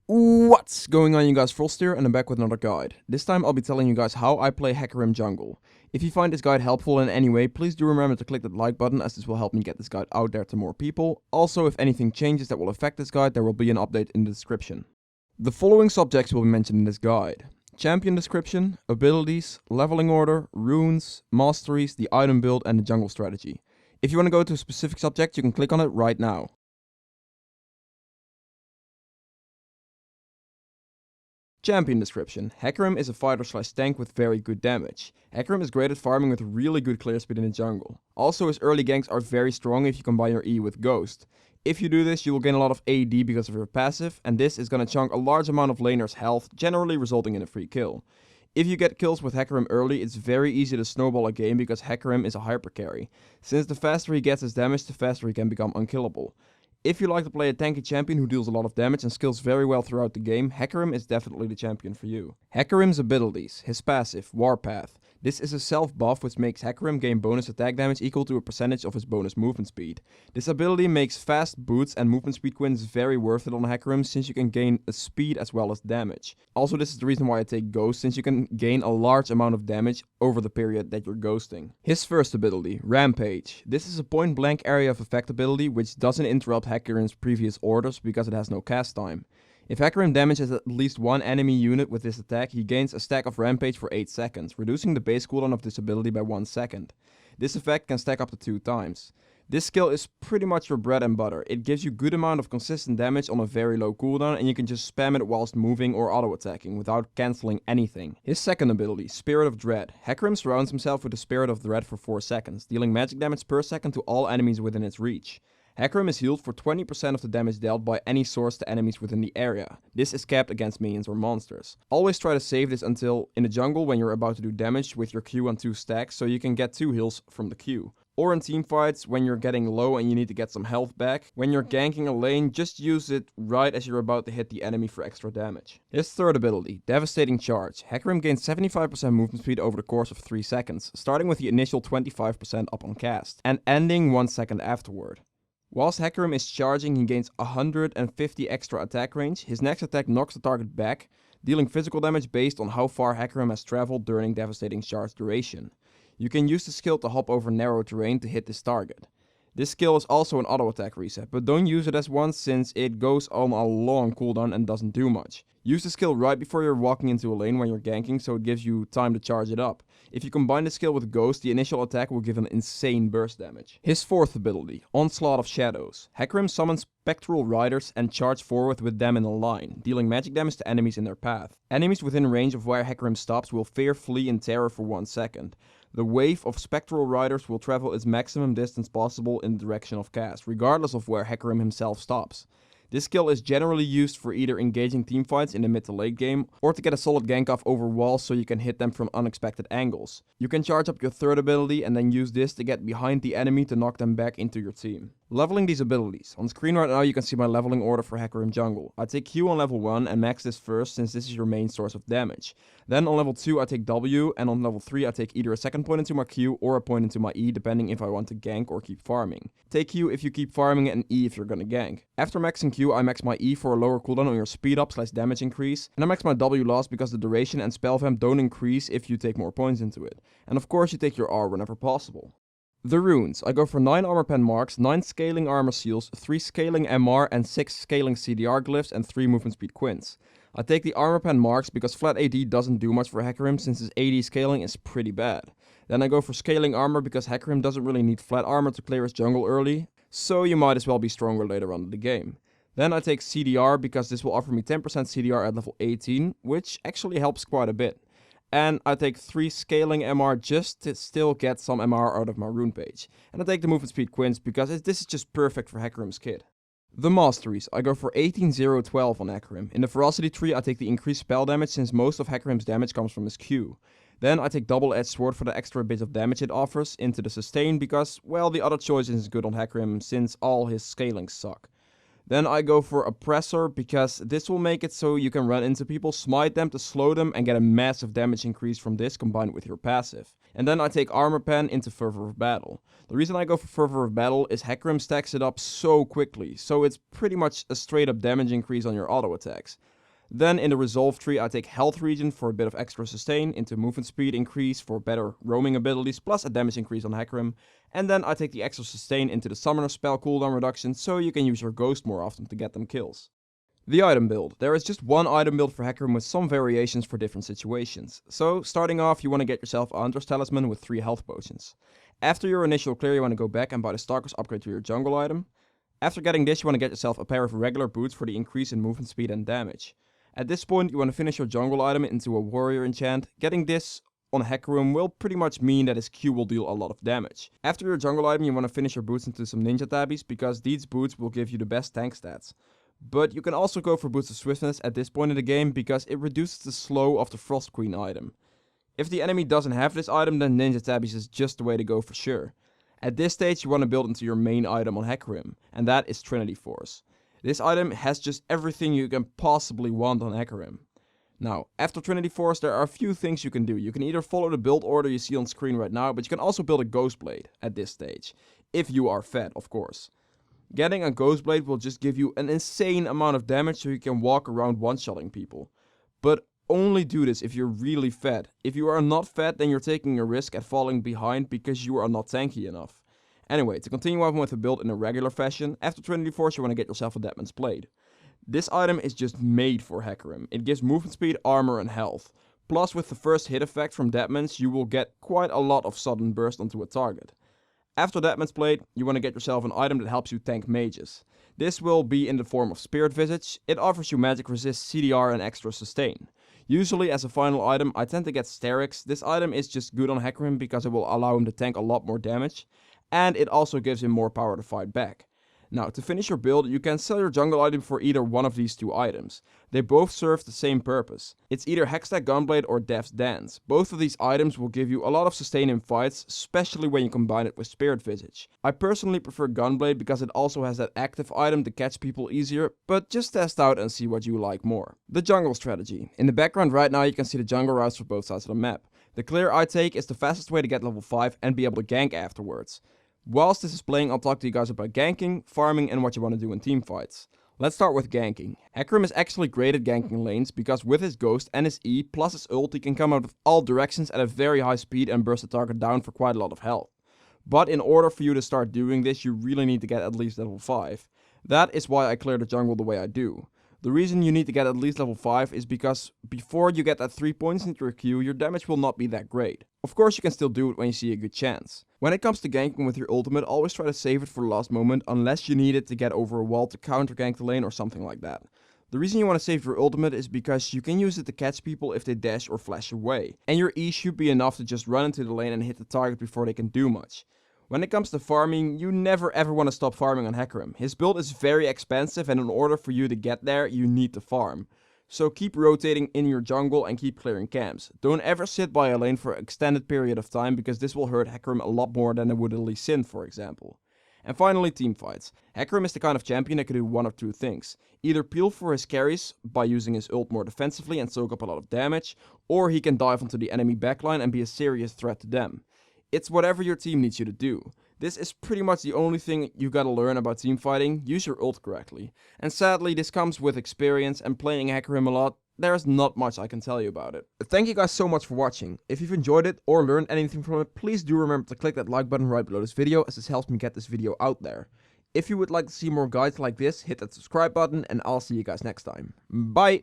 What's going on, you guys? Frost and I'm back with another guide. This time I'll be telling you guys how I play Hecarim jungle. If you find this guide helpful in any way, please do remember to click that like button, as this will help me get this guide out there to more people. Also, if anything changes that will affect this guide, there will be an update in the description. The following subjects will be mentioned in this guide: champion description, abilities, leveling order, runes, masteries, the item build, and the jungle strategy. If you want to go to a specific subject, you can click on it right now. Champion description. Hecarim is a fighter/tank with very good damage. Hecarim is great at farming with really good clear speed in the jungle. Also, his early ganks are very strong if you combine your E with Ghost. If you do this, you will gain a lot of AD because of your passive, and this is gonna chunk a large amount of laners' health, generally resulting in a free kill. If you get kills with Hecarim early, it's very easy to snowball a game because Hecarim is a hyper carry. Since the faster he gets his damage, the faster he can become unkillable. If you like to play a tanky champion who deals a lot of damage and skills very well throughout the game, Hecarim is definitely the champion for you. Hecarim's abilities. His passive, Warpath. This is a self buff which makes Hecarim gain bonus attack damage equal to a percentage of his bonus movement speed. This ability makes fast boots and movement speed coins very worth it on Hecarim, since you can gain a speed as well as damage. Also, this is the reason why I take Ghost, since you can gain a large amount of damage over the period that you're ghosting. His first ability, Rampage. This is a point blank area of effect ability which doesn't interrupt Hecarim's previous orders because it has no cast time. If Hecarim damages at least one enemy unit with this attack, he gains a stack of Rampage for 8 seconds, reducing the base cooldown of this ability by 1 second. This effect can stack up to 2 times. This skill is pretty much your bread and butter. It gives you good amount of consistent damage on a very low cooldown, and you can just spam it whilst moving or auto-attacking without cancelling anything. His second ability, Spirit of Dread. Hecarim surrounds himself with the Spirit of Dread for 4 seconds, dealing magic damage per second to all enemies within its reach. Hecarim is healed for 20% of the damage dealt by any source to enemies within the area. This is capped against minions or monsters. Always try to save this until in the jungle when you're about to do damage with your Q on 2 stacks, so you can get 2 heals from the Q. Or in teamfights when you're getting low and you need to get some health back. When you're ganking a lane, just use it right as you're about to hit the enemy for extra damage. His third ability, Devastating Charge. Hecarim gains 75% movement speed over the course of 3 seconds, starting with the initial 25% up on cast, and ending 1 second afterward. Whilst Hecarim is charging, he gains 150 extra attack range. His next attack knocks the target back, dealing physical damage based on how far Hecarim has traveled during Devastating Charge duration. You can use the skill to hop over narrow terrain to hit this target. This skill is also an auto attack reset, but don't use it as one since it goes on a long cooldown and doesn't do much. Use the skill right before you're walking into a lane when you're ganking, so it gives you time to charge it up. If you combine the skill with Ghost, the initial attack will give an insane burst damage. His fourth ability, Onslaught of Shadows. Hecarim summons spectral riders and charge forward with them in a line, dealing magic damage to enemies in their path. Enemies within range of where Hecarim stops will fear, flee in terror for 1 second. The wave of spectral riders will travel its maximum distance possible in the direction of cast, regardless of where Hecarim himself stops. This skill is generally used for either engaging teamfights in the mid to late game, or to get a solid gank off over walls so you can hit them from unexpected angles. You can charge up your third ability and then use this to get behind the enemy to knock them back into your team. Leveling these abilities. On screen right now you can see my leveling order for Hecarim jungle. I take Q on level 1 and max this first since this is your main source of damage. Then on level 2 I take W, and on level 3 I take either a second point into my Q or a point into my E depending if I want to gank or keep farming. Take Q if you keep farming and E if you're gonna gank. After maxing Q I max my E for a lower cooldown on your speed up / damage increase, and I max my W last because the duration and spell vamp don't increase if you take more points into it. And of course you take your R whenever possible. The runes. I go for 9 armor pen marks, 9 scaling armor seals, 3 scaling MR and 6 scaling CDR glyphs and 3 movement speed quints. I take the armor pen marks because flat AD doesn't do much for Hecarim since his AD scaling is pretty bad. Then I go for scaling armor because Hecarim doesn't really need flat armor to clear his jungle early, so you might as well be stronger later on in the game. Then I take CDR because this will offer me 10% CDR at level 18, which actually helps quite a bit. And I take 3 scaling MR just to still get some MR out of my rune page. And I take the movement speed quints because this is just perfect for Hecarim's kit. The Masteries. I go for 18-0-12 on Hecarim. In the Ferocity tree I take the increased spell damage since most of Hecarim's damage comes from his Q. Then I take Double-Edged Sword for the extra bit of damage it offers into the sustain because, well, the other choice isn't good on Hecarim since all his scalings suck. Then I go for Oppressor because this will make it so you can run into people, smite them to slow them, and get a massive damage increase from this combined with your passive. And then I take Armor Pen into Fervor of Battle. The reason I go for Fervor of Battle is Hecarim stacks it up so quickly, so it's pretty much a straight up damage increase on your auto attacks. Then in the resolve tree I take health regen for a bit of extra sustain, into movement speed increase for better roaming abilities plus a damage increase on Hecarim, and then I take the extra sustain into the summoner spell cooldown reduction so you can use your ghost more often to get them kills. The item build. There is just one item build for Hecarim with some variations for different situations. So starting off you want to get yourself a Hunter's Talisman with 3 health potions. After your initial clear you want to go back and buy the Stalker's upgrade to your jungle item. After getting this you want to get yourself a pair of regular boots for the increase in movement speed and damage. At this point you want to finish your jungle item into a warrior enchant. Getting this on Hecarim will pretty much mean that his Q will deal a lot of damage. After your jungle item you want to finish your boots into some ninja tabbies because these boots will give you the best tank stats. But you can also go for boots of swiftness at this point in the game because it reduces the slow of the Frost Queen item. If the enemy doesn't have this item then ninja tabbies is just the way to go for sure. At this stage you want to build into your main item on Hecarim, and that is Trinity Force. This item has just everything you can possibly want on Hecarim. Now, after Trinity Force there are a few things you can do. You can either follow the build order you see on screen right now, but you can also build a Ghost Blade at this stage. If you are fed, of course. Getting a Ghost Blade will just give you an insane amount of damage so you can walk around one-shotting people. But only do this if you're really fed. If you are not fed then you're taking a risk at falling behind because you are not tanky enough. Anyway, to continue on with the build in a regular fashion, after Trinity Force you want to get yourself a Deadman's Blade. This item is just made for Hecarim. It gives movement speed, armor and health. Plus with the first hit effect from Deadman's you will get quite a lot of sudden burst onto a target. After Deadman's Blade, you want to get yourself an item that helps you tank mages. This will be in the form of Spirit Visage. It offers you magic resist, CDR and extra sustain. Usually as a final item I tend to get Sterix. This item is just good on Hecarim because it will allow him to tank a lot more damage. And it also gives him more power to fight back. Now, to finish your build, you can sell your jungle item for either one of these 2 items. They both serve the same purpose. It's either Hextech Gunblade or Death's Dance. Both of these items will give you a lot of sustain in fights, especially when you combine it with Spirit Visage. I personally prefer Gunblade because it also has that active item to catch people easier, but just test out and see what you like more. The jungle strategy. In the background right now you can see the jungle routes for both sides of the map. The clear I take is the fastest way to get level 5 and be able to gank afterwards. Whilst this is playing, I'll talk to you guys about ganking, farming and what you want to do in team fights. Let's start with ganking. Hecarim is actually great at ganking lanes because with his ghost and his E plus his ult he can come out of all directions at a very high speed and burst the target down for quite a lot of health. But in order for you to start doing this you really need to get at least level 5. That is why I clear the jungle the way I do. The reason you need to get at least level 5 is because before you get that 3 points into your Q, your damage will not be that great. Of course you can still do it when you see a good chance. When it comes to ganking with your ultimate, always try to save it for the last moment unless you need it to get over a wall to counter gank the lane or something like that. The reason you want to save your ultimate is because you can use it to catch people if they dash or flash away. And your E should be enough to just run into the lane and hit the target before they can do much. When it comes to farming, you never ever want to stop farming on Hecarim. His build is very expensive and in order for you to get there, you need to farm. So keep rotating in your jungle and keep clearing camps. Don't ever sit by a lane for an extended period of time because this will hurt Hecarim a lot more than it would a Lee Sin, for example. And finally, team fights. Hecarim is the kind of champion that can do one of 2 things. Either peel for his carries by using his ult more defensively and soak up a lot of damage, or he can dive onto the enemy backline and be a serious threat to them. It's whatever your team needs you to do. This is pretty much the only thing you gotta learn about teamfighting. Use your ult correctly. And sadly, this comes with experience and playing Hecarim a lot. There's not much I can tell you about it. Thank you guys so much for watching. If you've enjoyed it or learned anything from it, please do remember to click that like button right below this video as this helps me get this video out there. If you would like to see more guides like this, hit that subscribe button and I'll see you guys next time. Bye!